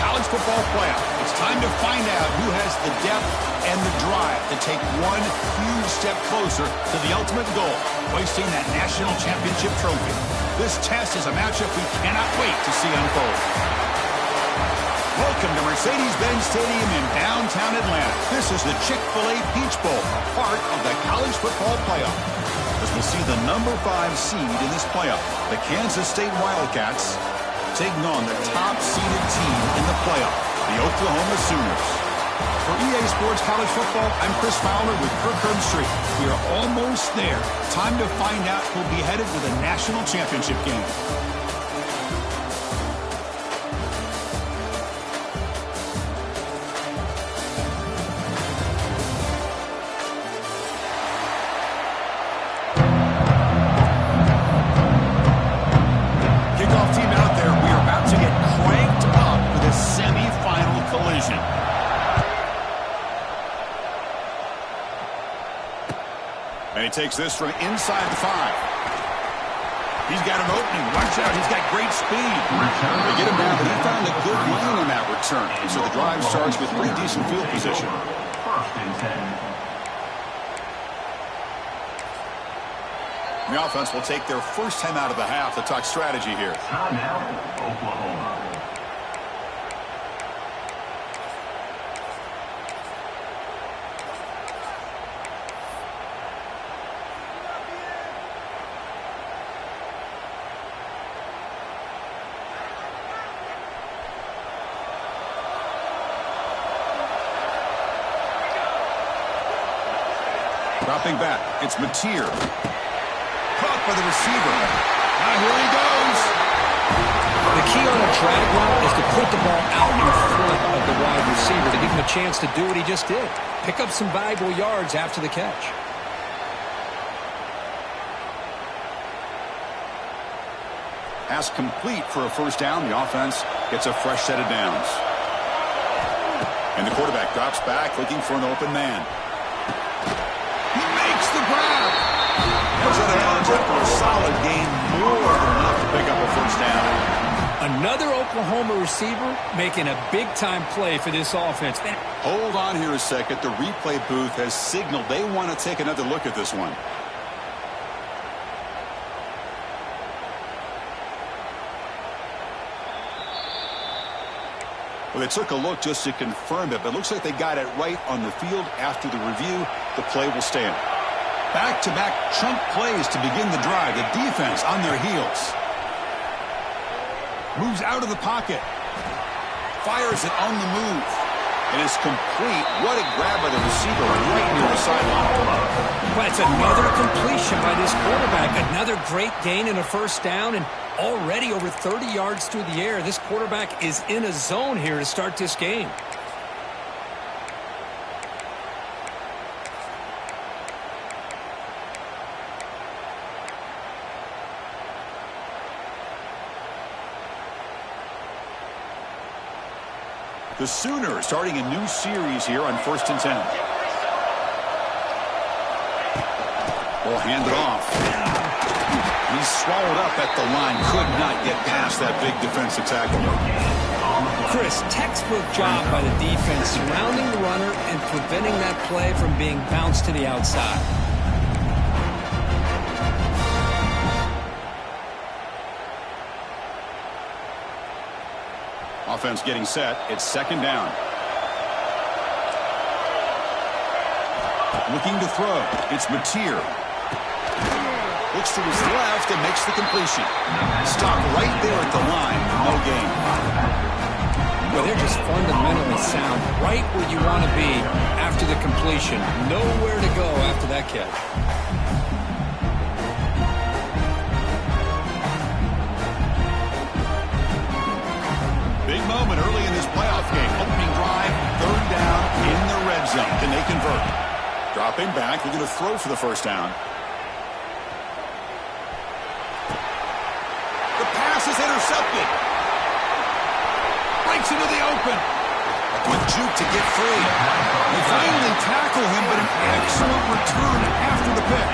College Football Playoff. It's time to find out who has the depth and the drive to take one huge step closer to the ultimate goal, hoisting that national championship trophy. This test is a matchup we cannot wait to see unfold. Welcome to Mercedes-Benz Stadium in downtown Atlanta. This is the Chick-fil-A Peach Bowl, a part of the College Football Playoff. As we'll see the number 5 seed in this playoff, the Kansas State Wildcats, taking on the top-seeded team in the playoff, the Oklahoma Sooners. For EA Sports College Football, I'm Chris Fowler with Kirk Herbstreit. We are almost there. Time to find out who'll be headed to the national championship game. And he takes this from inside the 5. He's got an opening. Watch out. He's got great speed. They get him down, but he found a good lane on that return. So the drive starts with pretty decent field position. The offense will take their first time out of the half to talk strategy here. Timeout, Oklahoma. Dropping back, it's Mateer. Caught by the receiver. Now here he goes. The key on a drag route is to put the ball out in front of the wide receiver to give him a chance to do what he just did. Pick up some valuable yards after the catch. Pass complete for a first down. The offense gets a fresh set of downs. And the quarterback drops back looking for an open man. The grab. Goes out of bounds after a solid gain, more than enough to pick up a first down. Another Oklahoma receiver making a big-time play for this offense. Man. Hold on here a second. The replay booth has signaled they want to take another look at this one. Well, they took a look just to confirm it, but it looks like they got it right on the field. After the review, the play will stand. Back-to-back chunk plays to begin the drive. The defense on their heels. Moves out of the pocket. Fires it on the move. It is complete. What a grab by the receiver right near the sideline. Well, it's another completion by this quarterback. Another great gain and a first down, and already over 30 yards through the air. This quarterback is in a zone here to start this game. The Sooners starting a new series here on 1st and 10. Ball handed off. He's swallowed up at the line. Could not get past that big defensive tackle. Chris, textbook job by the defense surrounding the runner and preventing that play from being bounced to the outside. Offense getting set. It's 2nd down. Looking to throw. It's Mateer. Looks to his left and makes the completion. Stop right there at the line. No gain. Well, they're just fundamentally sound. Right where you want to be after the completion. Nowhere to go after that catch. Big moment early in this playoff game. Opening drive, 3rd down in the red zone. Can they convert? Dropping back, they're going to throw for the first down. The pass is intercepted. Breaks into the open. With juke to get free. They finally tackle him, but an excellent return after the pick.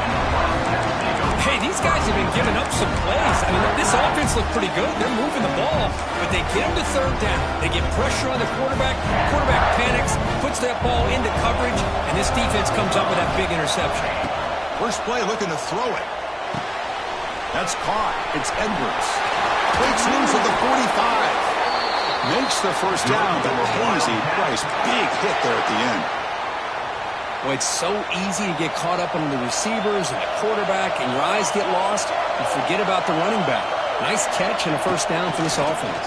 Hey, these guys have been giving up some plays. I mean, this offense looked pretty good. They're moving the ball, but they get them to third down. They get pressure on the quarterback. Quarterback panics, puts that ball into coverage, and this defense comes up with that big interception. First play looking to throw it. That's caught. It's Edwards. Breaks loose at the 45. Makes the first down, but Posey Price, big hit there at the end. Well, it's so easy to get caught up on the receivers and the quarterback, and your eyes get lost. You forget about the running back. Nice catch and a first down for this offense.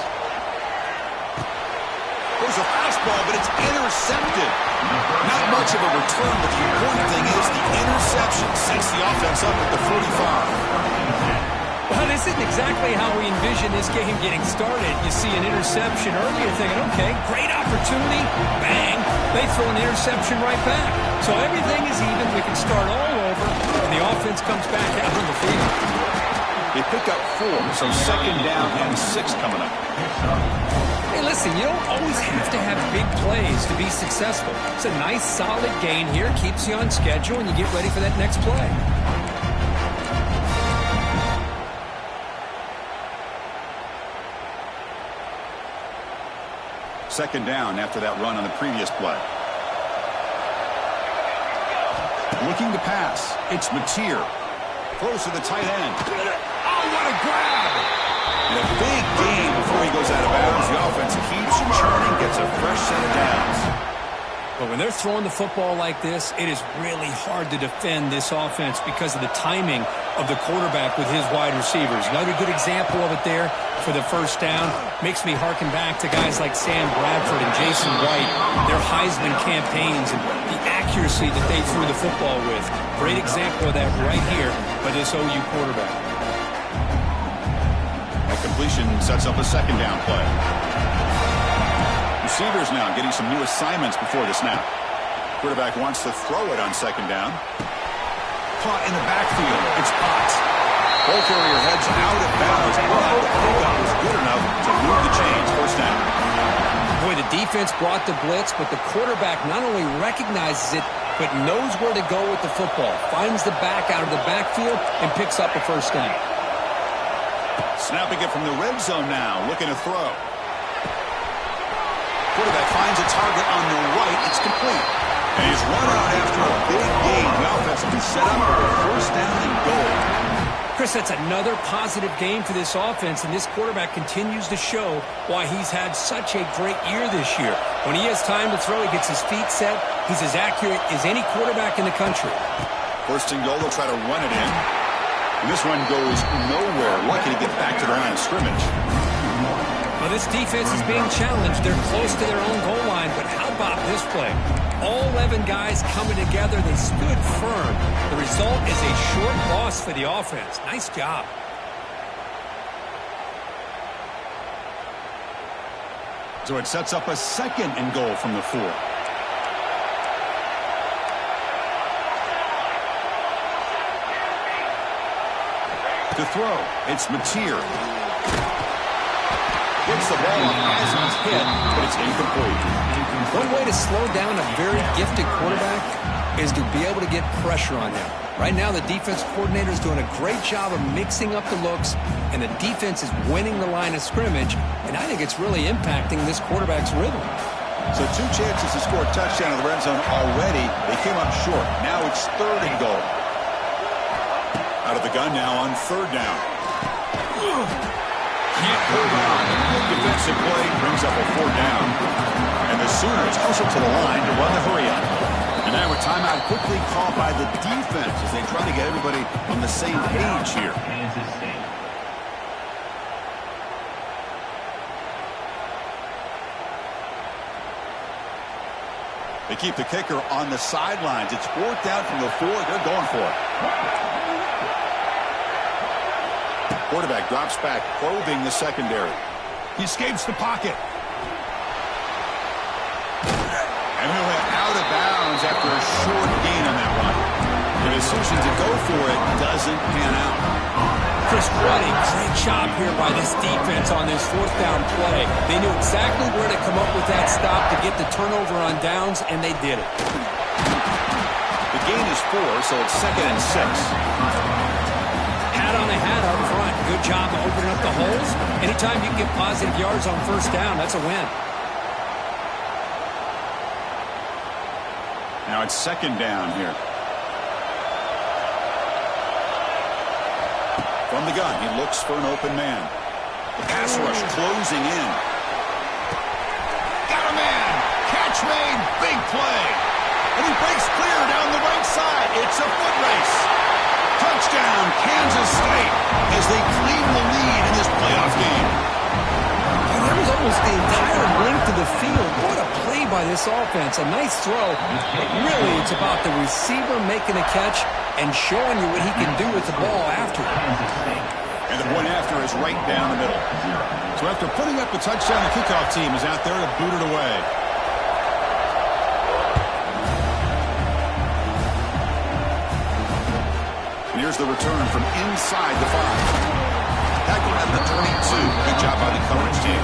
There's a fastball, but it's intercepted. Not much of a return, but the important thing is the interception sets the offense up at the 45. Well, this isn't exactly how we envision this game getting started. You see an interception early, you're thinking, okay, great opportunity. Bang. They throw an interception right back. So everything is even. We can start all over, and the offense comes back out on the field. They pick up 4, so second down and 6 coming up. Hey, listen, you don't always have to have big plays to be successful. It's a nice, solid gain here. Keeps you on schedule, and you get ready for that next play. Second down after that run on the previous play. Looking to pass. It's Mateer. Throws to the tight end. Oh, what a grab! And a big gain before he goes out of bounds. The offense keeps churning, gets a fresh set of downs. But when they're throwing the football like this, it is really hard to defend this offense because of the timing of the quarterback with his wide receivers. Another good example of it there for the first down. Makes me harken back to guys like Sam Bradford and Jason White, their Heisman campaigns and the accuracy that they threw the football with. Great example of that right here by this OU quarterback. That completion sets up a second down play. Receivers now getting some new assignments before the snap. Quarterback wants to throw it on second down. Caught in the backfield. It's Potts. Ball carrier heads out of bounds, but the pickup was good enough to move the chains. First down. Boy, the defense brought the blitz, but the quarterback not only recognizes it, but knows where to go with the football. Finds the back out of the backfield and picks up a first down. Snapping it from the red zone now, looking to throw. Quarterback finds a target on the right. It's complete. And he's run out after a big gain. The offense will be set up for a first down and goal. Chris, that's another positive game for this offense, and this quarterback continues to show why he's had such a great year this year. When he has time to throw, he gets his feet set. He's as accurate as any quarterback in the country. First and goal, they'll try to run it in. And this one goes nowhere. Lucky to get back to the line of scrimmage. Well, this defense is being challenged. They're close to their own goal line, but how about this play? All 11 guys coming together. They stood firm. The result is a short loss for the offense. Nice job. So it sets up a second and goal from the 4. To throw, it's Mateer. Gets the ball on Heisman's hit, but it's incomplete. One way to slow down a very gifted quarterback is to be able to get pressure on him. Right now, the defense coordinator is doing a great job of mixing up the looks, and the defense is winning the line of scrimmage, and I think it's really impacting this quarterback's rhythm. So 2 chances to score a touchdown in the red zone already. They came up short. Now it's third and goal. Out of the gun now on third down. Can't hold on. Defensive play brings up a 4th down. And the Sooners hustle to the line to run the hurry-up. And now a timeout quickly called by the defense as they try to get everybody on the same page here. Kansas State. They keep the kicker on the sidelines. It's 4th down from the 4. They're going for it. Quarterback drops back, probing the secondary. He escapes the pocket. And he'll head out of bounds after a short gain on that run. The decision to go for it doesn't pan out. Chris, what a great job here by this defense on this 4th down play. They knew exactly where to come up with that stop to get the turnover on downs, and they did it. The gain is 4, so it's 2nd and 6. Right on the hat up front. Good job of opening up the holes. Anytime you can get positive yards on first down, that's a win. Now it's second down here. From the gun, he looks for an open man. The pass rush closing in. Got a man. Catch made. Big play. And he breaks clear down the right side. It's a foot race. Touchdown, Kansas State, as they claim the lead in this playoff game. And that was almost the entire length of the field. What a play by this offense. A nice throw, but really it's about the receiver making a catch and showing you what he can do with the ball after. And the point after is right down the middle. So after putting up the touchdown, the kickoff team is out there to boot it away. Here's the return from inside the 5. Tackled at the 22. Good job by the coverage team.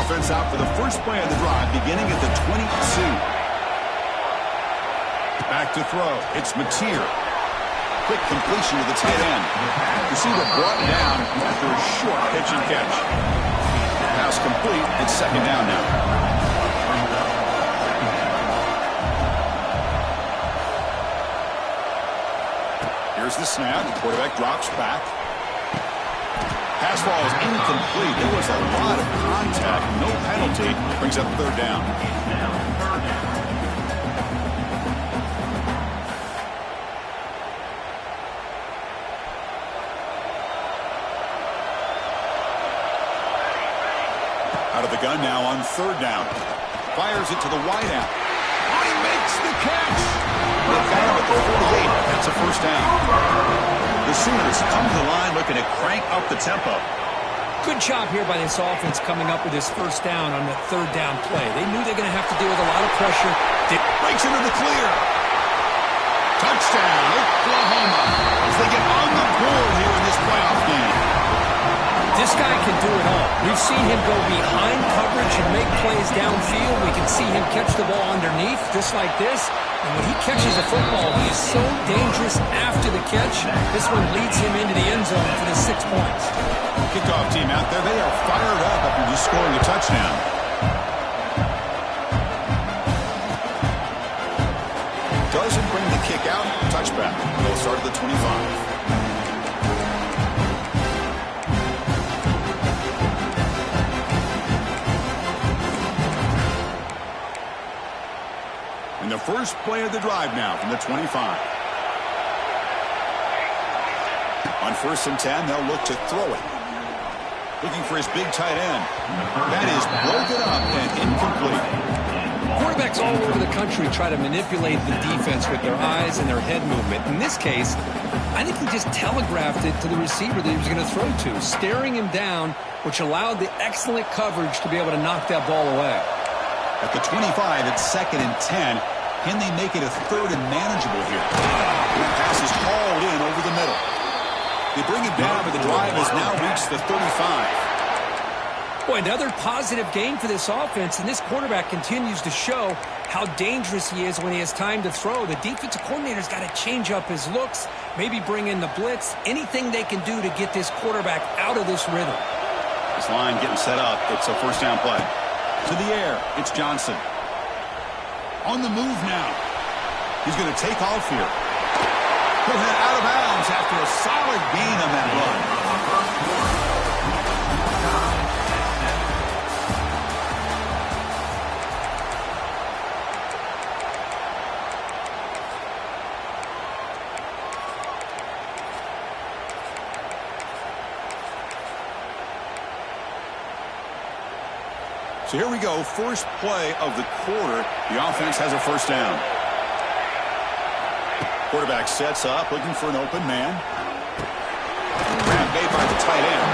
Offense out for the first play of the drive, beginning at the 22. Back to throw. It's Mateer. Quick completion to the tight end. Receiver brought down after a short pitch and catch. Pass complete. It's second down now. Here's the snap. The quarterback drops back. Pass ball is incomplete. There was a lot of contact. No penalty. Brings up third down. Out of the gun now on third down. Fires it to the wideout. Oh, he makes the catch. They've got him at the 48. That's a first down. The Sooners come to the line looking to crank up the tempo. Good job here by this offense coming up with this first down on the third down play. They knew they were going to have to deal with a lot of pressure. It breaks into the clear. Touchdown, Oklahoma, as they get on the board here in this playoff game. This guy can do it all. We've seen him go behind coverage and make plays downfield. We can see him catch the ball underneath, just like this. And when he catches the football, he is so dangerous after the catch. This one leads him into the end zone for the 6 points. Kickoff team out there, they are fired up after just scoring a touchdown. Doesn't bring the kick out. Touchback. They'll start at the 25. And the first play of the drive now from the 25. On 1st and 10, they'll look to throw it. Looking for his big tight end. That is broken up and incomplete. Quarterbacks all over the country try to manipulate the defense with their eyes and their head movement. In this case, I think he just telegraphed it to the receiver that he was going to throw to, staring him down, which allowed the excellent coverage to be able to knock that ball away. At the 25, it's 2nd and 10. Can they make it a 3rd and manageable here? That pass is hauled in over the middle. They bring him down, but the drive has now reached the 35. Boy, another positive game for this offense, and this quarterback continues to show how dangerous he is when he has time to throw. The defensive coordinator's got to change up his looks, maybe bring in the blitz, anything they can do to get this quarterback out of this rhythm. This line getting set up. It's a first down play. To the air, it's Johnson. On the move now. He's going to take off here. He'll head out of bounds after a solid gain on that run. So here we go, first play of the quarter. The offense has a first down. Quarterback sets up, looking for an open man. Grab made by the tight end.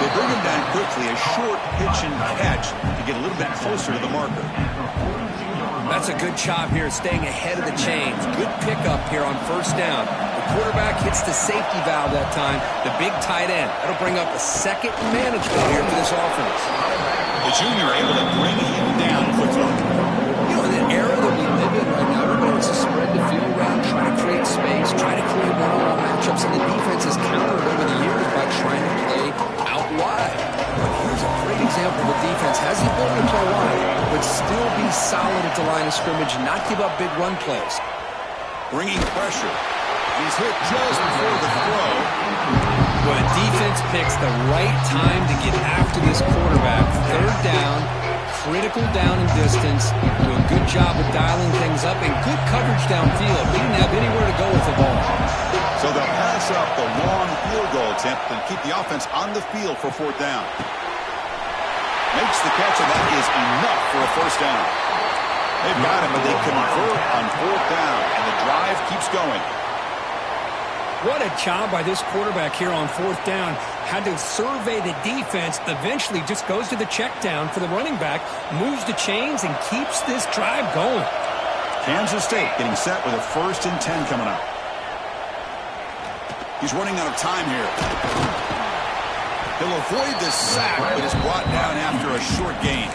They bring him down quickly, a short pitch and catch to get a little bit closer to the marker. That's a good job here, staying ahead of the chains. Good pickup here on first down. The quarterback hits the safety valve that time, the big tight end. That'll bring up a second manageable here for this offense. The junior able to bring him down quickly. You know, in the era that we live in right now, everybody wants to spread the field around, try to create space, try to create one-on-one matchups, and the defense has countered over the years by trying to play out wide. But here's a great example of a defense has the ability to play wide, but still be solid at the line of scrimmage, not give up big run plays. Bringing pressure. He's hit just before the throw. Well, the defense picks the right time to get after this quarterback. Third down, critical down and distance. Do a good job of dialing things up and good coverage downfield. He didn't have anywhere to go with the ball. So they'll pass up the long field goal attempt and keep the offense on the field for fourth down. Makes the catch, and that is enough for a first down. They've got it, but they convert on fourth down, and the drive keeps going. What a job by this quarterback here on fourth down. Had to survey the defense, eventually just goes to the check down for the running back, moves the chains, and keeps this drive going. Kansas State getting set with a 1st and 10 coming up. He's running out of time here. He'll avoid this sack, but is brought down after a short gain.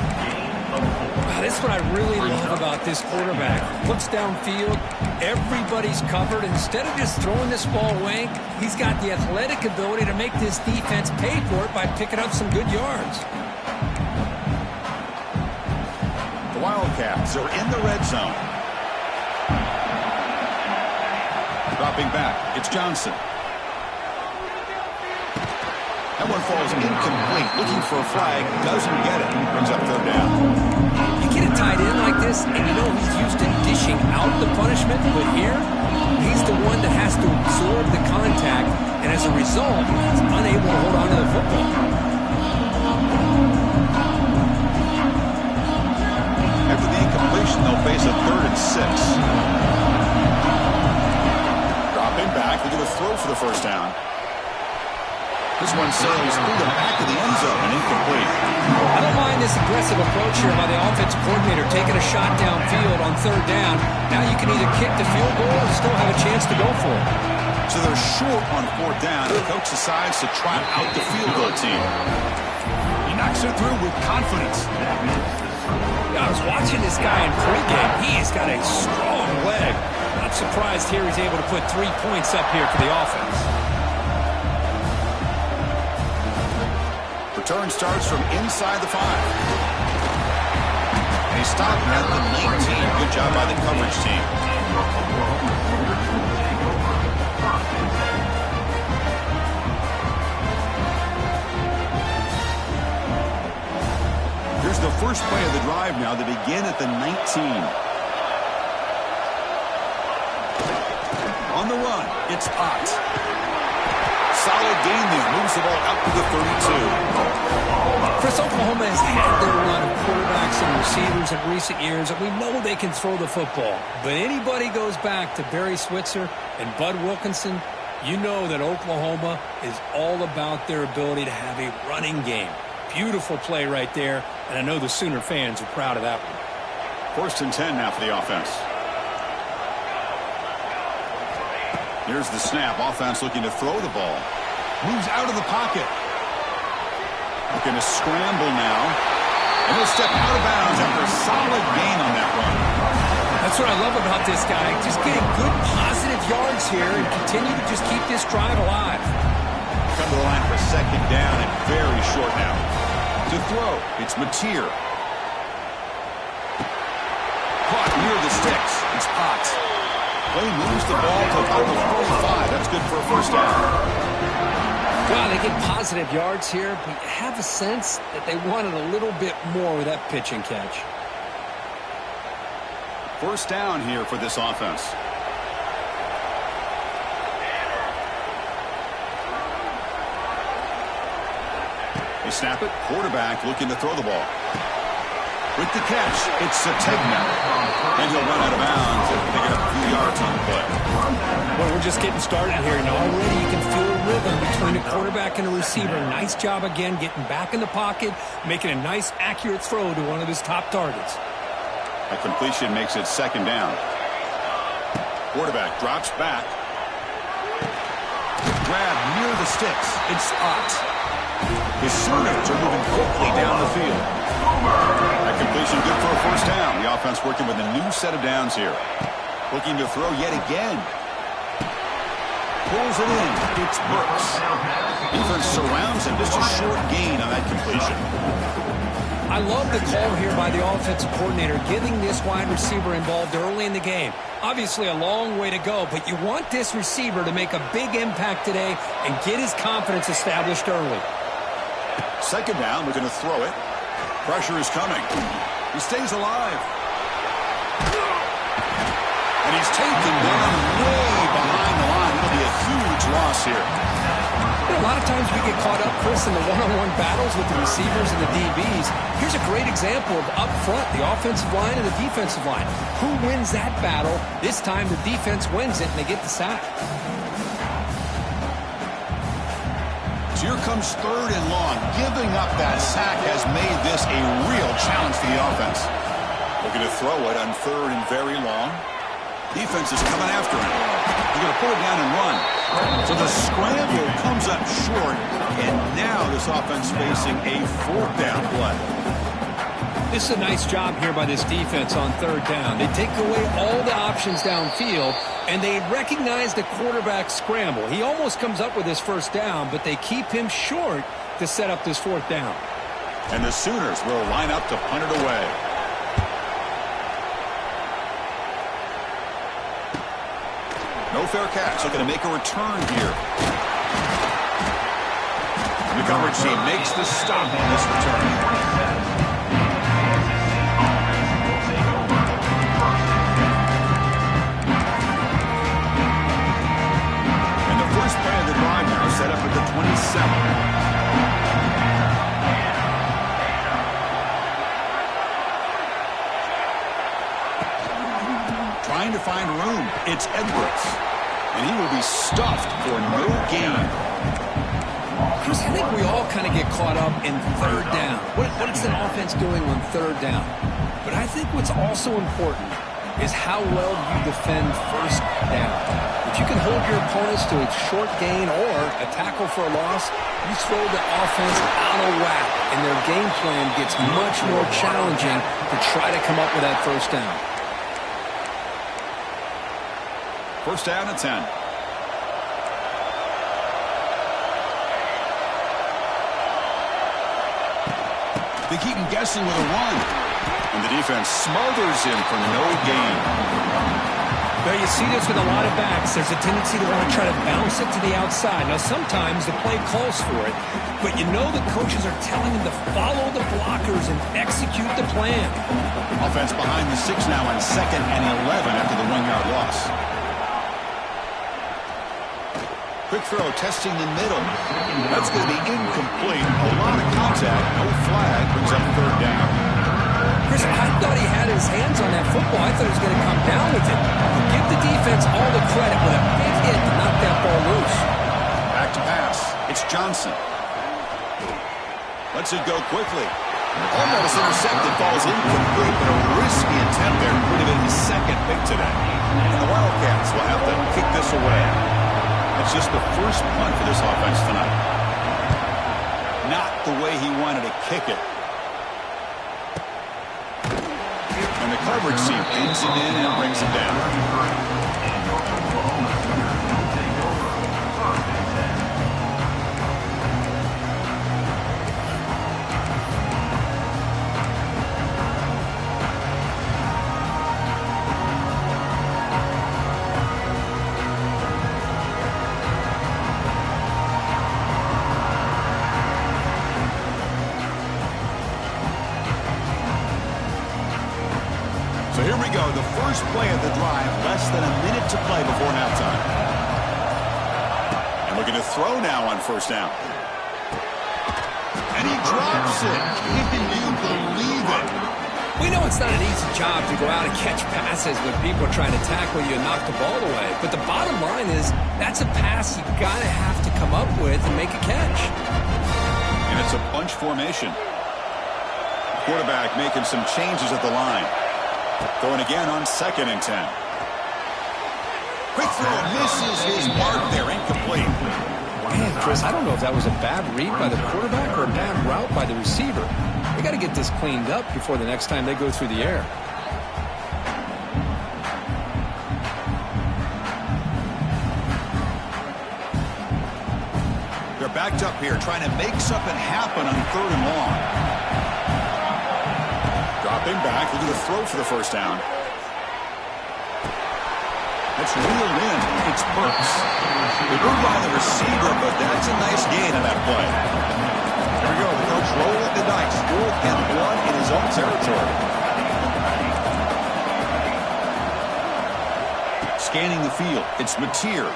Wow, that's what I really love about this quarterback. Looks downfield, everybody's covered. Instead of just throwing this ball away, he's got the athletic ability to make this defense pay for it by picking up some good yards. The Wildcats are in the red zone. Dropping back, it's Johnson. That one falls incomplete. Looking for a flag, doesn't get it. Brings up third down. You get it tied in like this, and you know he's used to dishing out the punishment, but here, he's the one that has to absorb the contact, and as a result, he's unable to hold on to the football. After the incompletion, they'll face a 3rd and 6. Dropping back, they do a throw for the first down. This one sails through the back of the end zone and incomplete. I don't mind this aggressive approach here by the offensive coordinator, taking a shot downfield on third down. Now you can either kick the field goal or still have a chance to go for it. So they're short on fourth down. The coach decides to try out the field goal team. He knocks it through with confidence. I was watching this guy in pregame. He has got a strong leg. Not surprised here he's able to put 3 points up here for the offense. Return starts from inside the 5. And he's stopped at the 19. Good job by the coverage team. Here's the first play of the drive now. They begin at the 19. On the run, it's Potts. Solid gain there. Moves the ball up to the 32. Chris, Oklahoma has had their run of quarterbacks and receivers in recent years, and we know they can throw the football. But anybody goes back to Barry Switzer and Bud Wilkinson, you know that Oklahoma is all about their ability to have a running game. Beautiful play right there, and I know the Sooner fans are proud of that one. 1st and 10 now for the offense. Here's the snap. Offense looking to throw the ball. Moves out of the pocket. Looking to scramble now. And he'll step out of bounds after a solid gain on that run. That's what I love about this guy. Just getting good positive yards here and continue to just keep this drive alive. Come to the line for 2nd down and very short now. To throw, it's Mateer. Caught near the sticks. It's Potts. Play moves the ball to about the 45. That's good for a first down. Well, they get positive yards here, but you have a sense that they wanted a little bit more with that pitch and catch. First down here for this offense. They snap it. Quarterback looking to throw the ball. With the catch, it's Sategna. And he'll run out of bounds and pick it up a few yards on the play. Well, we're just getting started here, and already you can feel a rhythm between a quarterback and a receiver. Nice job again getting back in the pocket, making a nice, accurate throw to one of his top targets. A completion makes it 2nd down. Quarterback drops back. Grab near the sticks. It's Potts. The Sooners are moving quickly down the field. That completion good for a first down. The offense working with a new set of downs here. Looking to throw yet again. Pulls it in. It's Brooks. Defense surrounds him. Just a short gain on that completion. I love the call here by the offensive coordinator, giving this wide receiver involved early in the game. Obviously a long way to go, but you want this receiver to make a big impact today and get his confidence established early. Second down, looking to throw it. Pressure is coming. He stays alive. And he's taken down way behind the line. It'll be a huge loss here. You know, a lot of times we get caught up, Chris, in the one-on-one battles with the receivers and the DBs. Here's a great example of up front, the offensive line and the defensive line. Who wins that battle? This time the defense wins it and they get the sack. So here comes third and long. Giving up that sack has made this a real challenge for the offense. Looking to throw it on third and very long. Defense is coming after him. They're going to pull it down and run. So the scramble comes up short, and now this offense facing a fourth down play. This is a nice job here by this defense on third down. They take away all the options downfield, and they recognize the quarterback scramble. He almost comes up with his first down, but they keep him short to set up this fourth down. And the Sooners will line up to punt it away. No fair catch. Looking to make a return here. The coverage team makes the stop on this return. And the first play of the drive now set up at the 27. Trying to find room. It's Edwards. And he will be stuffed for no gain. Chris, I think we all kind of get caught up in third down. What is an offense doing on third down? But I think what's also important is how well you defend first down. If you can hold your opponents to a short gain or a tackle for a loss, you throw the offense out of whack, and their game plan gets much more challenging to try to come up with that first down. First down at 10. They keep him guessing with a run. And the defense smothers him for no gain. There you see this with a lot of backs. There's a tendency to want to try to bounce it to the outside. Now, sometimes the play calls for it, but you know the coaches are telling them to follow the blockers and execute the plan. Offense behind the 6 now on 2nd and 11 after the 1-yard loss. Quick throw, testing the middle. That's going to be incomplete. A lot of contact, no flag, brings up third down. Chris, I thought he had his hands on that football. I thought he was going to come down with it. Give the defense all the credit with a big hit to knock that ball loose. Back to pass. It's Johnson. Lets it go quickly. Almost intercepted, falls incomplete, but a risky attempt there could have been his second pick today. And the Wildcats will have to kick this away. It's just the first punt for this offense tonight. Not the way he wanted to kick it. And the coverage team pins him in and brings him down. So here we go, the first play of the drive, less than a minute to play before halftime. And looking to throw now on first down. And he drops it. Can you believe it? We know it's not an easy job to go out and catch passes when people are trying to tackle you and knock the ball away. But the bottom line is that's a pass you've got to have to come up with and make a catch. And it's a bunch formation. Quarterback making some changes at the line. Throwing again on 2nd and 10. Quick throw, misses his mark there, incomplete. Man, Chris, I don't know if that was a bad read by the quarterback or a bad route by the receiver. They got to get this cleaned up before the next time they go through the air. They're backed up here trying to make something happen on 3rd and long. Dropping back, looking to throw for the first down. That's reeled in. It's Burks. They moved by the receiver, but that's a nice gain on that play. Here we go. The coach rolling the dice. 4th and 1 in his own territory. Scanning the field. It's Mateer.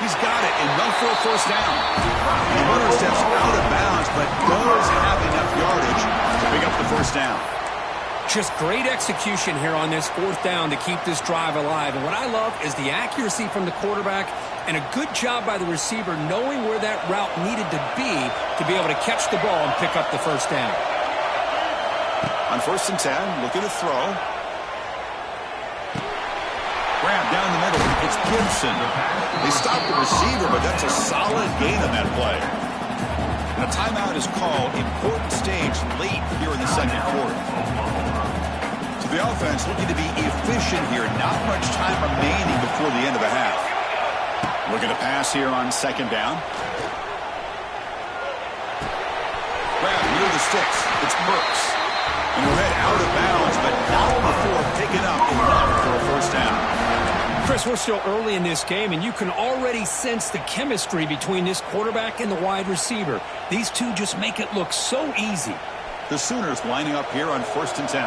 He's got it. Enough for a first down. The runner steps out of bounds, but does have enough yardage to pick up the first down. Just great execution here on this 4th down to keep this drive alive. And what I love is the accuracy from the quarterback and a good job by the receiver knowing where that route needed to be able to catch the ball and pick up the first down. On 1st and 10, looking to throw. Grab down the middle. It's Gibson. They stop the receiver, but that's a solid gain on that play. And a timeout is called. Important stage late here in the 2nd quarter. So the offense looking to be efficient here. Not much time remaining before the end of the half. Looking to pass here on 2nd down. Grab near the sticks. It's Burks. And he'll head out of bounds, but not before picking up enough for a first down. Chris, we're still early in this game, and you can already sense the chemistry between this quarterback and the wide receiver. These two just make it look so easy. The Sooners lining up here on 1st and 10.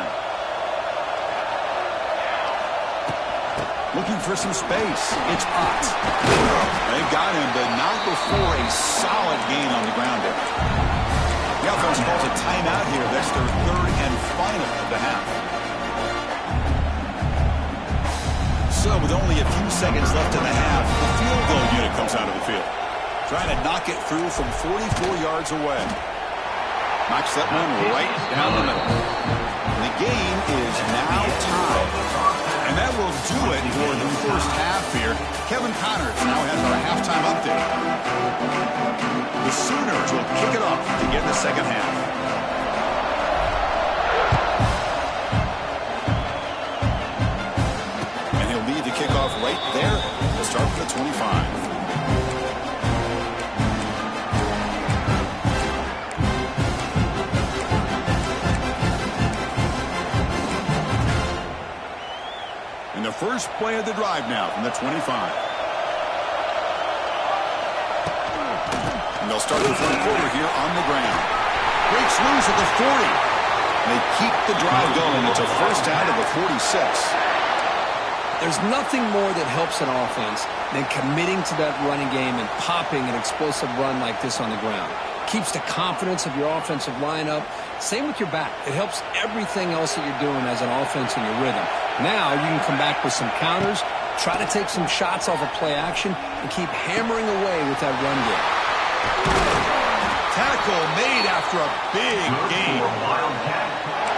Looking for some space. It's Ott. They've got him, but not before a solid gain on the ground there. The offense calls a timeout here. That's their 3rd and final of the half. So with only a few seconds left in the half, the field goal unit comes out of the field. Trying to knock it through from 44 yards away. Knocks that one right down the middle. The game is now tied. And that will do it for the first half here. Kevin Connors now has our halftime update. The Sooners will kick it off to get the second half. And he'll lead the kickoff right there to start with the 25. And the first play of the drive now from the 25. And they'll start the 3rd quarter here on the ground. Breaks loose at the 40. They keep the drive going. It's a first down to the 46. There's nothing more that helps an offense than committing to that running game and popping an explosive run like this on the ground. Keeps the confidence of your offensive lineup. Same with your back. It helps everything else that you're doing as an offense in your rhythm. Now you can come back with some counters, try to take some shots off of play action, and keep hammering away with that run game. Tackle made after a big gain.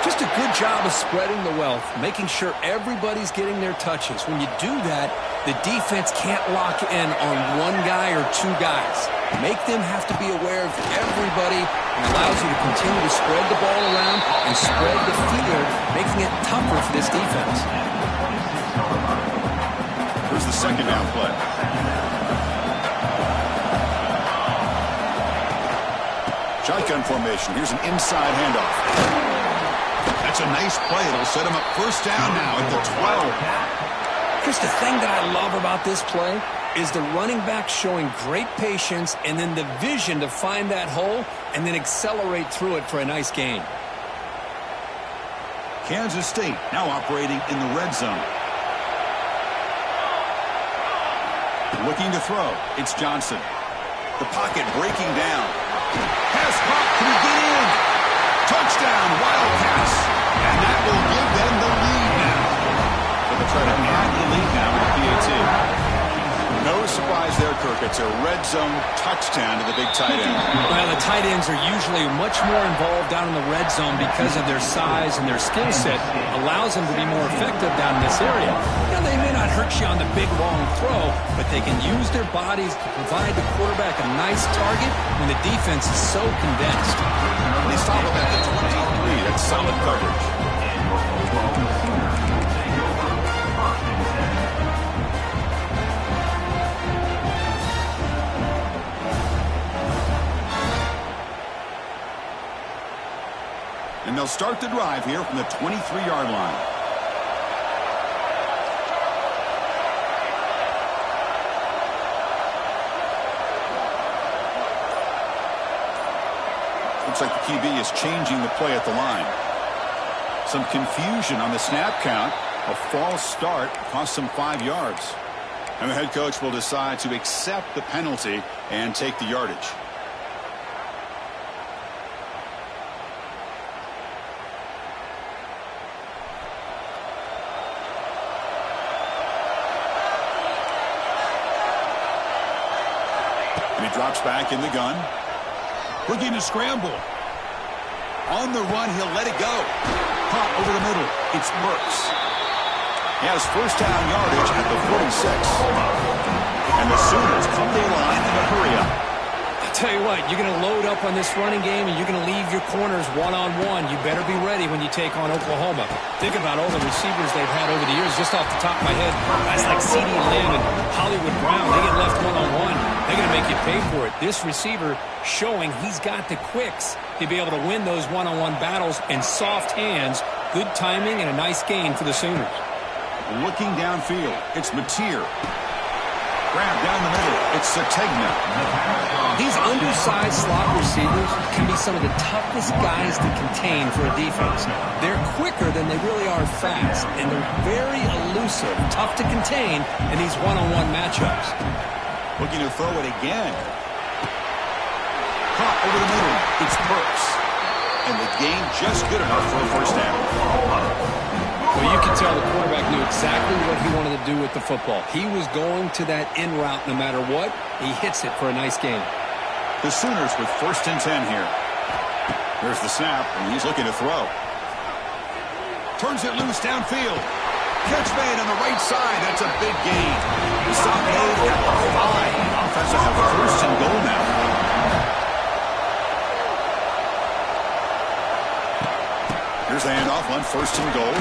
Just a good job of spreading the wealth, making sure everybody's getting their touches. When you do that, the defense can't lock in on one guy or two guys. Make them have to be aware of everybody, and allows you to continue to spread the ball around and spread the field, making it tougher for this defense. Here's the second down play. Shotgun formation. Here's an inside handoff. That's a nice play. It'll set him up first down now at the 12. Just the thing that I love about this play is the running back showing great patience and then the vision to find that hole and then accelerate through it for a nice gain. Kansas State now operating in the red zone. Looking to throw. It's Johnson. The pocket breaking down. Pass caught. Can he get in? Touchdown, Wildcats. And that will give them the lead now. They'll try to add the lead now with the PAT. No surprise there, Kirk. It's a red zone touchdown to the big tight end. Well, the tight ends are usually much more involved down in the red zone because of their size and their skill set allows them to be more effective down in this area. Now, they may not hurt you on the big, long throw, but they can use their bodies to provide the quarterback a nice target when the defense is so condensed. They stop him at the 23. That's solid coverage. And they'll start the drive here from the 23-yard line. Looks like the QB is changing the play at the line. Some confusion on the snap count. A false start cost them 5 yards. And the head coach will decide to accept the penalty and take the yardage. Drops back in the gun. Looking to scramble. On the run, he'll let it go. Caught over the middle. It's Burks. He has first down yardage at the 46. And the Sooners come to the line in a hurry up. I'll tell you what, you're going to load up on this running game and you're going to leave your corners one-on-one. You better be ready when you take on Oklahoma. Think about all the receivers they've had over the years. Just off the top of my head, guys like CeeDee Lamb and Hollywood Brown, they get left one-on-one. They're going to make you pay for it. This receiver showing he's got the quicks to be able to win those one-on-one battles in soft hands. Good timing and a nice gain for the Sooners. Looking downfield, it's Mateer. Grab down the middle, it's Sategna. These undersized slot receivers can be some of the toughest guys to contain for a defense. They're quicker than they really are fast, and they're very elusive, tough to contain in these one-on-one matchups. Looking to throw it again. Caught over the middle. It's Burks. And the gain just good enough for a first down. Well, you can tell the quarterback knew exactly what he wanted to do with the football. He was going to that in route no matter what. He hits it for a nice gain. The Sooners with first and 10 here. Here's the snap, and he's looking to throw. Turns it loose downfield. Catch made on the right side. That's a big gain. Stop made at the 5. Offense will have first and goal now. Here's the handoff on first and goal.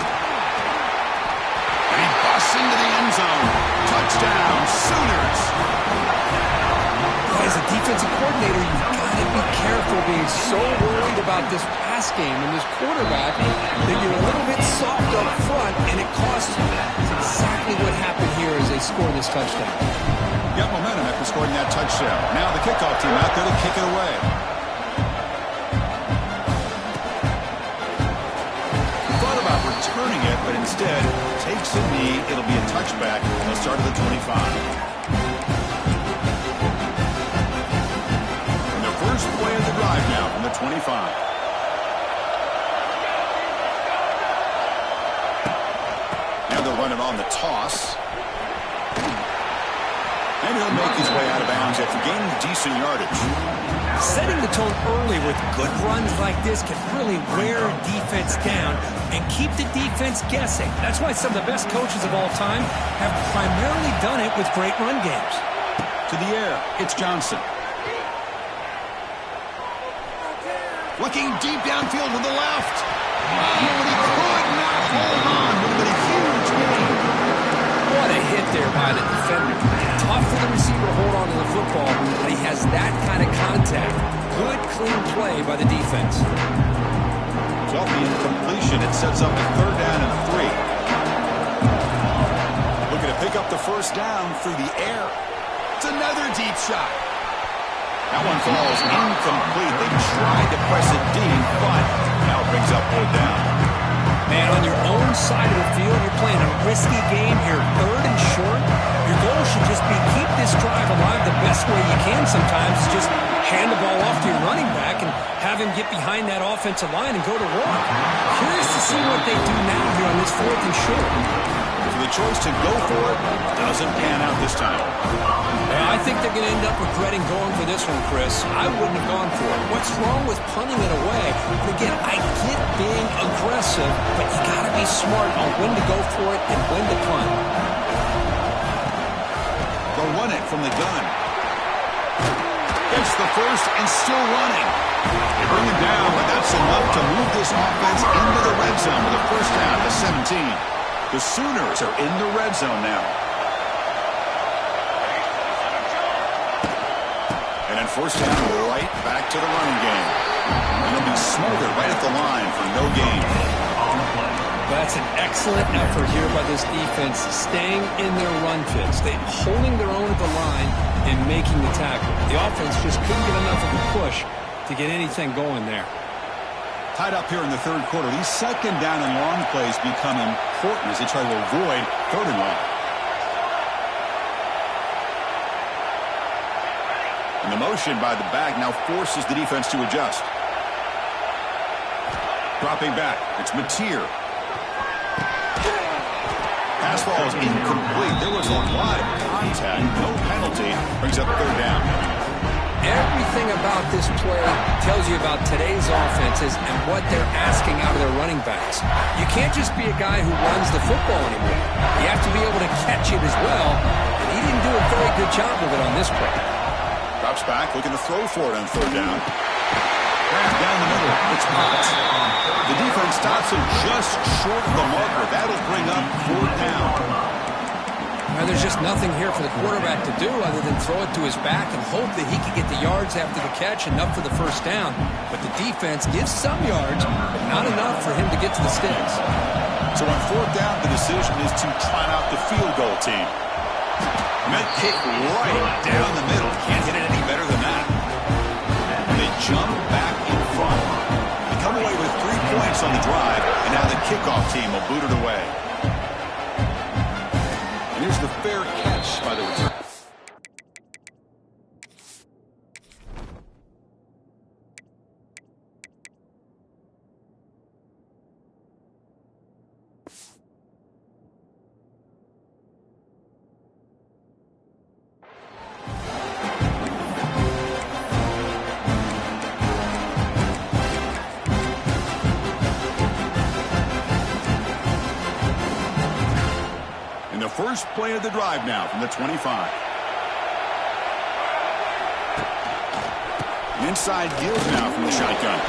And he busts into the end zone. Touchdown, Sooners. As a defensive coordinator, you've got to be careful being so worried about this pass game and this quarterback that you're a little bit soft up front, and it costs you. That's exactly what happened here as they score this touchdown. Got momentum after scoring that touchdown. Now the kickoff team out there to kick it away. He thought about returning it, but instead takes a knee. It'll be a touchback on the start of the 25. First play of the drive now from the 25. Now they'll run it on the toss. And he'll make his way out of bounds after gaining decent yardage. Setting the tone early with good runs like this can really wear a defense down and keep the defense guessing. That's why some of the best coaches of all time have primarily done it with great run games. To the air, it's Johnson. Looking deep downfield to the left. Oh, and he could not hold on. Would have been a huge gain. What a hit there by the defender. Tough for the receiver to hold on to the football, but he has that kind of contact. Good, clean play by the defense. So the incompletion, it sets up a third down and 3. Looking to pick up the first down through the air. It's another deep shot. That one falls incomplete. They tried to press it deep, but now it brings up third down. Man, on your own side of the field, you're playing a risky game here. Third and short. Your goal should just be keep this drive alive the best way you can sometimes. Just hand the ball off to your running back and have him get behind that offensive line and go to work. Curious to see what they do now here on this fourth and short. The choice to go for it doesn't pan out this time. Yeah, I I think they're going to end up regretting going for this one, Chris. I wouldn't have gone for it. What's wrong with punting it away? And again, I get being aggressive, but you got to be smart on when to go for it and when to punt. They'll run it from the gun. Gets the first and still running. They bring him down, but that's enough to move this offense into the red zone with a first down to 17. The Sooners are in the red zone now. And then first down, right back to the running game. And he'll be smothered right at the line for no gain. That's an excellent effort here by this defense, staying in their run fits. They're holding their own at the line and making the tackle. The offense just couldn't get enough of a push to get anything going there. Tied up here in the third quarter. These second down and long plays become important as they try to avoid third and long. And the motion by the back now forces the defense to adjust. Dropping back. It's Mateer. Pass ball is incomplete. There was a lot of contact. No penalty. Brings up third down. Everything about this play tells you about today's offenses and what they're asking out of their running backs. You can't just be a guy who runs the football anymore. You have to be able to catch it as well, and he didn't do a very good job of it on this play. Drops back, looking to throw for it on third down. Down the middle, it's Potts. The defense stops him just short of the marker. That'll bring up fourth down. Now, there's just nothing here for the quarterback to do other than throw it to his back and hope that he can get the yards after the catch, enough for the first down. But the defense gives some yards, but not enough for him to get to the sticks. So on fourth down, the decision is to trot out the field goal team. Met kick right down the middle. Can't hit it any better than that. And they jump back in front. They come away with 3 points on the drive, and now the kickoff team will boot it away. And here's the fair catch by the return. First play of the drive now from the 25. Inside deals now from the shotgun.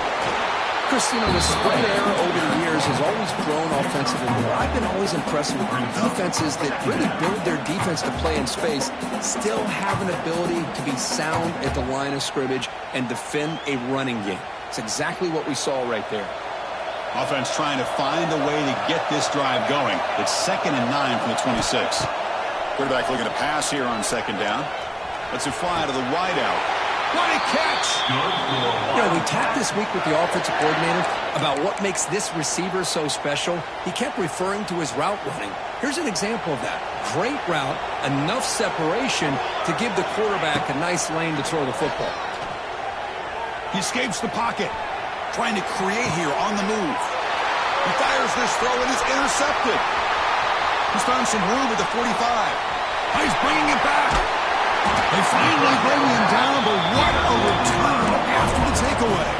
Chris, the spread era over the years has always grown offensively, but I've been always impressed with defenses that really build their defense to play in space, still have an ability to be sound at the line of scrimmage and defend a running game. It's exactly what we saw right there. Offense trying to find a way to get this drive going. It's 2nd and 9 from the 26. Quarterback looking to pass here on second down. Lets it fly to the wideout. What a catch! We talked this week with the offensive coordinator about what makes this receiver so special. He kept referring to his route running. Here's an example of that. Great route, enough separation to give the quarterback a nice lane to throw the football. He escapes the pocket. Trying to create here on the move. He fires this throw and it's intercepted. He's found some room at the 45. He's bringing it back. They finally bring him down, but what a return after the takeaway.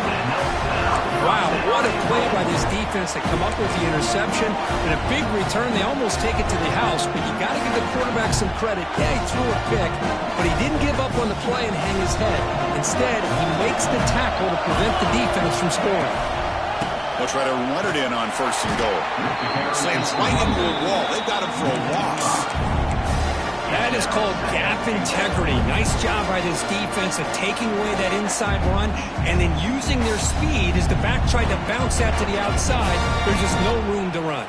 Wow, what a play by this defense to come up with the interception and a big return. They almost take it to the house, but you got to give the quarterback some credit. Yeah, he threw a pick, but he didn't give up on the play and hang his head. Instead, he makes the tackle to prevent the defense from scoring. They'll try to run it in on first and goal. Slams right into a wall. They've got him for a loss. That is called gap integrity. Nice job by this defense of taking away that inside run and then using their speed as the back tried to bounce that to the outside. There's just no room to run.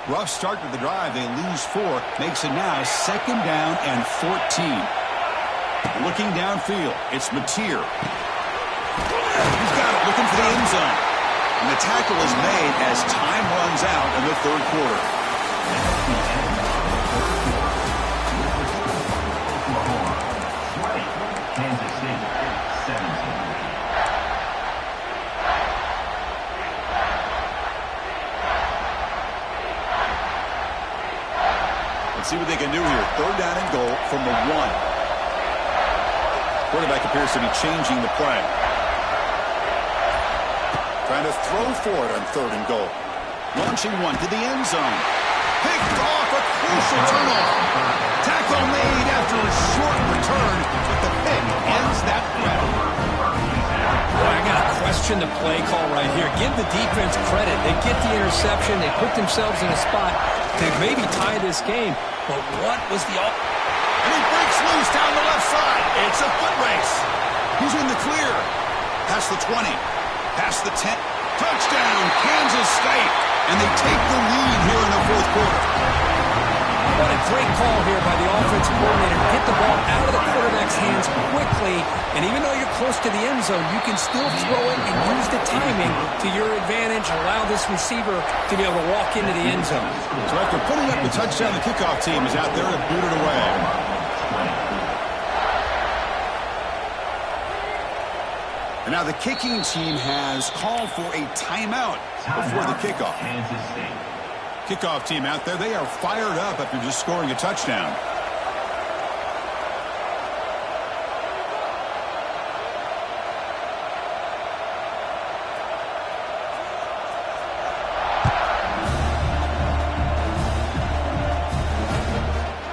Rough start to the drive. They lose 4. Makes it now 2nd down and 14. Looking downfield, it's Mateer. He's got it, looking for the end zone. And the tackle is made as time runs out in the third quarter. Kansas City, 17. Let's see what they can do here. Third down and goal from the 1. Quarterback appears to be changing the play. Trying to throw for it on third and goal. Launching one to the end zone. Picked off, a crucial turnover. Tackle made after a short return, but the pick ends that threat. Boy, I got to question the play call right here. Give the defense credit. They get the interception. They put themselves in a spot to maybe tie this game. But what was the... And he breaks loose down the left side. It's a foot race. He's in the clear. Past the 20. Past the 10. Touchdown, Kansas State. And they take the lead here in the fourth quarter. What a great call here by the offensive coordinator. Get the ball out of the quarterback's hands quickly. And even though you're close to the end zone, you can still throw it and use the timing to your advantage. Allow this receiver to be able to walk into the end zone. So after putting up the touchdown, the kickoff team is out there to boot it away. And now the kicking team has called for a timeout before the kickoff. Kickoff team out there, they are fired up after just scoring a touchdown.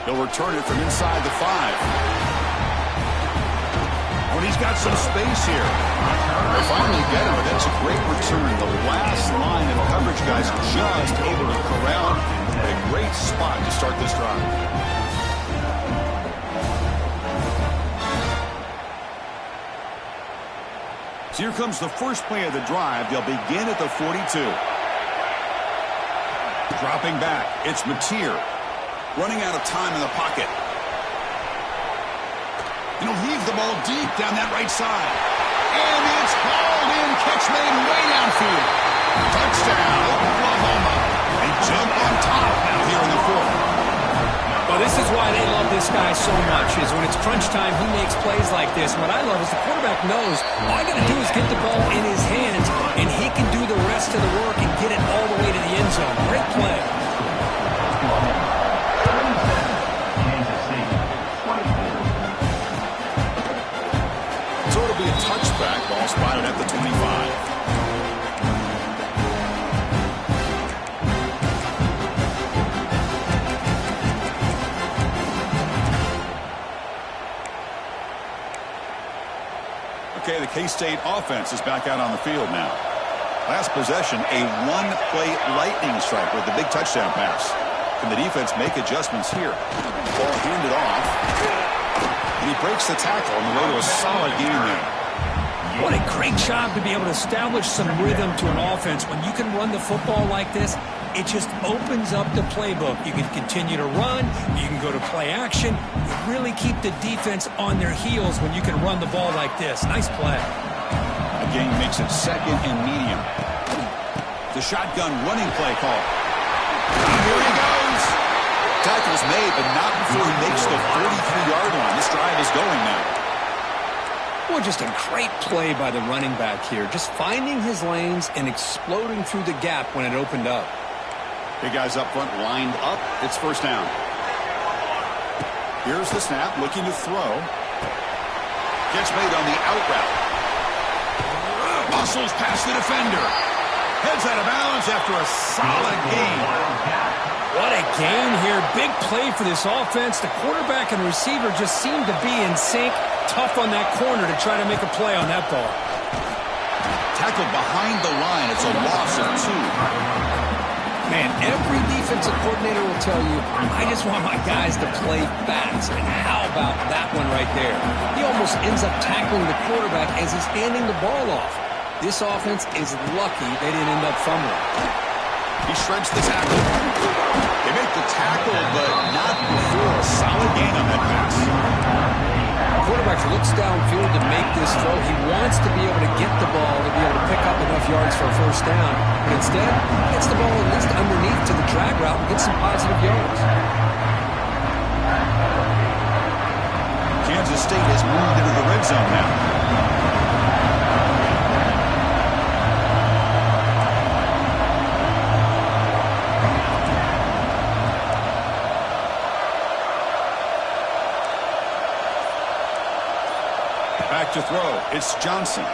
He'll return it from inside the 5. When he's got some space here. They finally get him, but that's a great return. The last line of coverage guys just able to corral a great spot to start this drive. So here comes the first play of the drive. They'll begin at the 42. Dropping back, it's Mateer. Running out of time in the pocket. And he'll leave the ball deep down that right side. And it's hauled in. Catch made way downfield. Touchdown, Oklahoma. They jump on top now here in the fourth. Well, this is why they love this guy so much, is when it's crunch time, he makes plays like this. What I love is the quarterback knows all I got to do is get the ball in his hands, and he can do the rest of the work and get it all the way to the end zone. Great play. So it'll be a touchback, ball spotted at the 25. Okay, the K-State offense is back out on the field now. Last possession, a one-play lightning strike with the big touchdown pass. Can the defense make adjustments here? Ball handed off. And he breaks the tackle on the way to a solid gain there. What a great job to be able to establish some rhythm to an offense. When you can run the football like this, it just opens up the playbook. You can continue to run. You can go to play action. You really keep the defense on their heels when you can run the ball like this. Nice play. Again, makes it second and medium. The shotgun running play call. Here he goes. Tackle's made, but not before he makes the 43-yard line. This drive is going now. Well, just a great play by the running back here. Just finding his lanes and exploding through the gap when it opened up. Big guys up front lined up. It's first down. Here's the snap, looking to throw. Gets made on the out route. Muscles past the defender. Heads out of bounds after a solid gain. What a gain here. Big play for this offense. The quarterback and receiver just seem to be in sync. Tough on that corner to try to make a play on that ball. Tackled behind the line. It's a loss of 2. Man, every defensive coordinator will tell you, I just want my guys to play fast. And how about that one right there? He almost ends up tackling the quarterback as he's handing the ball off. This offense is lucky they didn't end up fumbling. He shreds the tackle. They make the tackle, but not before a solid gain on that pass. The quarterback looks downfield to make this throw. He wants to be able to get the ball to be able to pick up enough yards for a first down. But instead, gets the ball at least underneath to the drag route and gets some positive yards. Kansas State has moved into the red zone now. to throw. It's Johnson.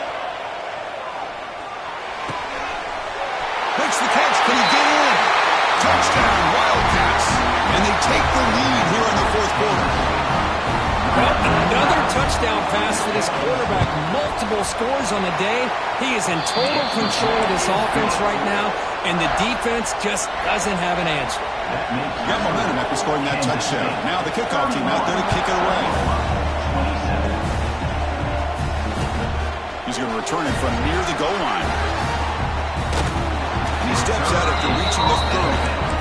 Makes the catch. Can he get in? Touchdown, Wildcats. And they take the lead here in the fourth quarter. Well, another touchdown pass for this quarterback. Multiple scores on the day. He is in total control of this offense right now, and the defense just doesn't have an answer. Got momentum after scoring that touchdown. Now the kickoff team out there to kick it away. He's going to return it from near the goal line. And he steps out after reaching the 30.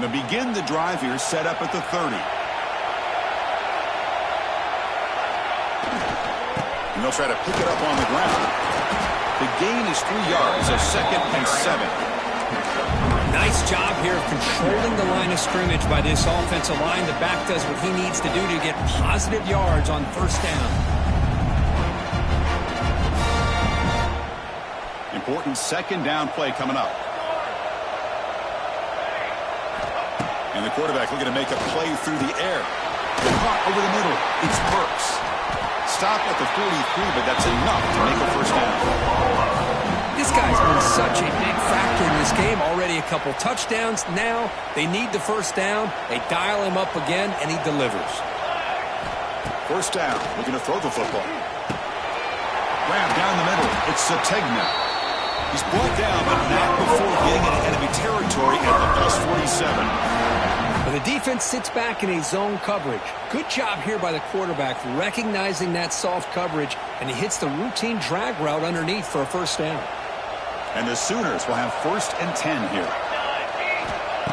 To begin the drive here, set up at the 30. And they'll try to pick it up on the ground. The gain is 3 yards, so 2nd and 7. Nice job here of controlling the line of scrimmage by this offensive line. The back does what he needs to do to get positive yards on first down. Important 2nd down play coming up. And the quarterback looking to make a play through the air. Caught over the middle. It's Burks. Stop at the 43, but that's enough to make a first down. This guy's been such a big factor in this game. Already a couple touchdowns. Now they need the first down. They dial him up again, and he delivers. First down. Looking to throw the football. Grab down the middle. It's Sategna. He's brought down, but not before getting into enemy territory at the plus 47. The defense sits back in a zone coverage. Good job here by the quarterback recognizing that soft coverage, and he hits the routine drag route underneath for a first down. And the Sooners will have 1st and 10 here.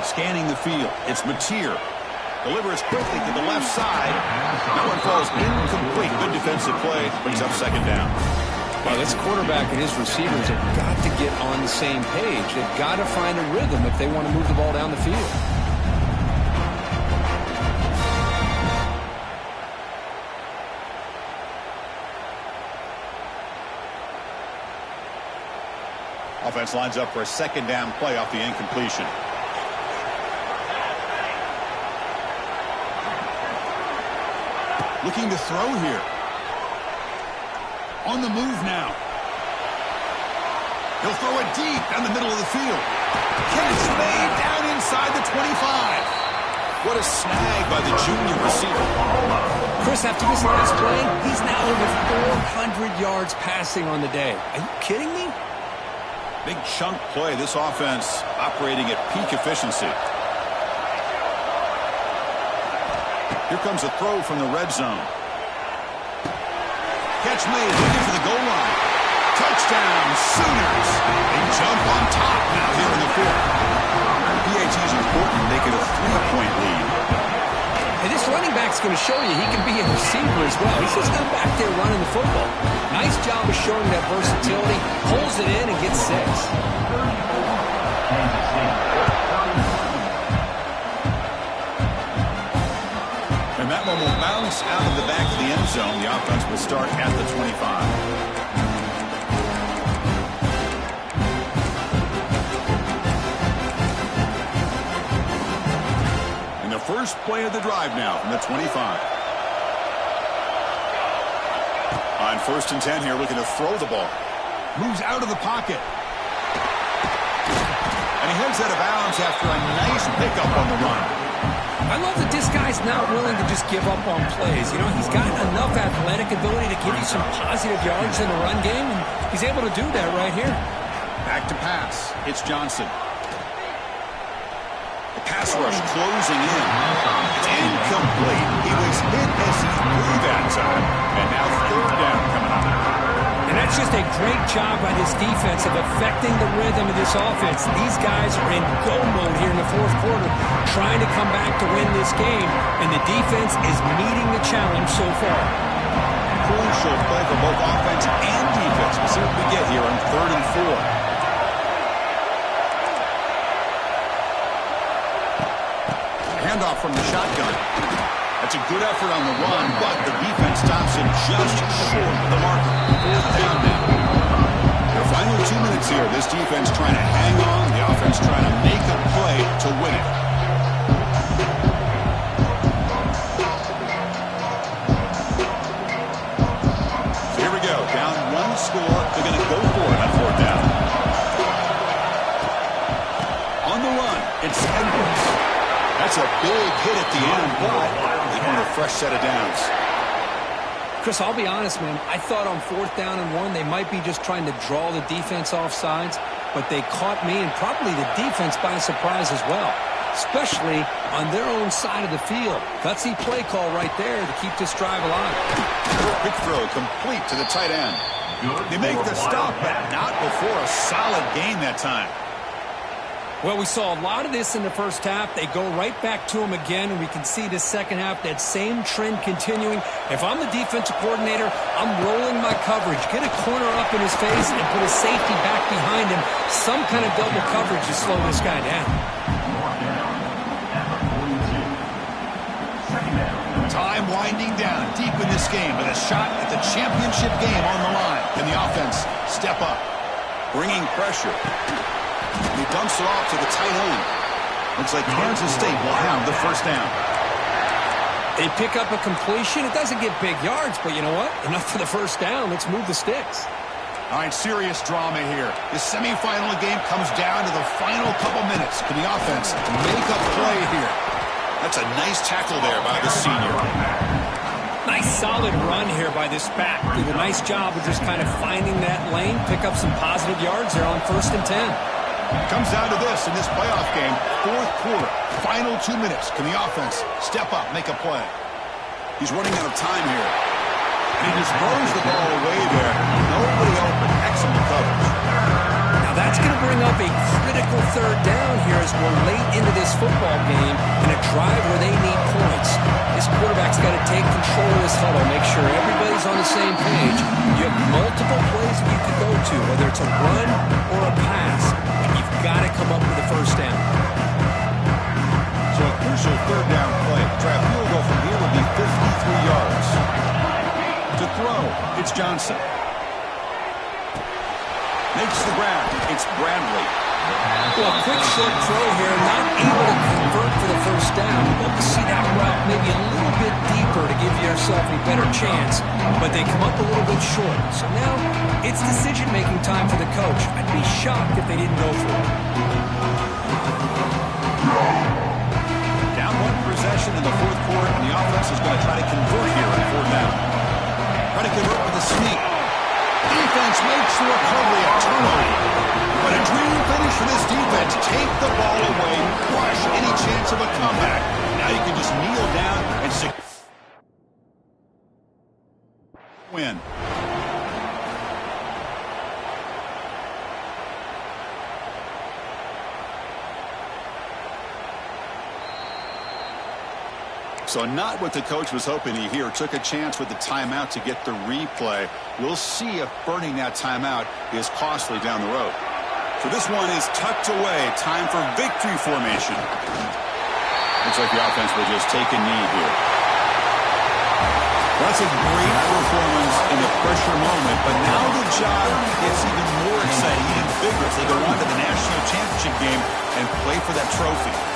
Scanning the field, it's Mateer. Delivers quickly to the left side. That one falls incomplete. Good defensive play. Brings up 2nd down. Well, this quarterback and his receivers have got to get on the same page. They've got to find a rhythm if they want to move the ball down the field. Offense lines up for a 2nd down play off the incompletion. Looking to throw here. On the move now. He'll throw it deep down the middle of the field. Catch made down inside the 25. What a snag by the junior receiver. Chris, after this last play, he's now over 400 yards passing on the day. Are you kidding me? Big chunk play. This offense operating at peak efficiency. Here comes a throw from the red zone. Catch made, looking for the goal line. Touchdown, Sooners. They jump on top now here in the 4th. PAT is important, make it a 3-point lead. And this running back's going to show you he can be a receiver as well. He's just not back there running the football. Nice job of showing that versatility. Pulls it in and gets 6. And that one will bounce out of the back of the end zone. The offense will start at the 25. First play of the drive now from the 25. On 1st and 10 here, looking to throw the ball. Moves out of the pocket. And he heads out of bounds after a nice pickup on the run. I love that this guy's not willing to just give up on plays. You know, he's got enough athletic ability to give you some positive yards in the run game, and he's able to do that right here. Back to pass. It's Johnson. Pass rush closing in. It's incomplete. He was hit as he threw that time. And now 3rd down coming up. And that's just a great job by this defense of affecting the rhythm of this offense. These guys are in go mode here in the 4th quarter, trying to come back to win this game. And the defense is meeting the challenge so far. Crucial play for both offense and defense. We'll see what we get here on 3rd and 4. Handoff from the shotgun. That's a good effort on the run, but the defense stops him just short of the marker. 4th down now. Final 2 minutes here. This defense trying to hang on. The offense trying to make a play to win it. So here we go. Down one score. They're going to go for it on fourth down. On the run, it's Edwards. That's a big hit at the end, but they want a fresh set of downs. Chris, I'll be honest, man. I thought on fourth down and 1, they might be just trying to draw the defense off sides, but they caught me and probably the defense by surprise as well, especially on their own side of the field. Gutsy play call right there to keep this drive alive. Quick throw, complete to the tight end. They make the stop, but not before a solid gain that time. Well, we saw a lot of this in the first half. They go right back to him again, and we can see the second half, that same trend continuing. If I'm the defensive coordinator, I'm rolling my coverage. Get a corner up in his face and put a safety back behind him. Some kind of double coverage to slow this guy down. Time winding down deep in this game with a shot at the championship game on the line. Can the offense step up? Bringing pressure. He dumps it off to the tight end. Looks like Kansas State will have the first down. They pick up a completion. It doesn't get big yards, but you know what? Enough for the first down. Let's move the sticks. All right, serious drama here. The semifinal game comes down to the final couple minutes. Can the offense make a play here? That's a nice tackle there by the senior. Nice solid run here by this back. Did a nice job of just kind of finding that lane, pick up some positive yards there on 1st and 10. Comes down to this in this playoff game. Fourth quarter, final 2 minutes. Can the offense step up, make a play? He's running out of time here. He just throws the ball away there. Nobody open. Excellent coverage. Now that's going to bring up a critical third down here as we're late into this football game in a drive where they need points. This quarterback's got to take control of this huddle, make sure everybody's on the same page. You have multiple plays that you could go to, whether it's a run or a pass. You've got to come up with a first down. So a crucial third down play. Try a field goal from here would be 53 yards. To throw, it's Johnson. Makes the grab. It's Bradley. Well, a quick short throw here, not able to convert for the first down. You'd love to see that route maybe a little bit deeper to give yourself a better chance, but they come up a little bit short. So now it's decision-making time for the coach. I'd be shocked if they didn't go for it. Down one possession in the fourth quarter, and the offense is going to try to convert here on fourth down. Try to convert with a sneak. Defense makes the recovery a turnover. But a dream finish for this defense. Take the ball away, crush any chance of a comeback. Now you can just kneel down and win. So not what the coach was hoping to hear. Took a chance with the timeout to get the replay. We'll see if burning that timeout is costly down the road. So this one is tucked away. Time for victory formation. Looks like the offense will just take a knee here. That's a great performance in the pressure moment, but now the job gets even more exciting and vigorous. They go on to the national championship game and play for that trophy.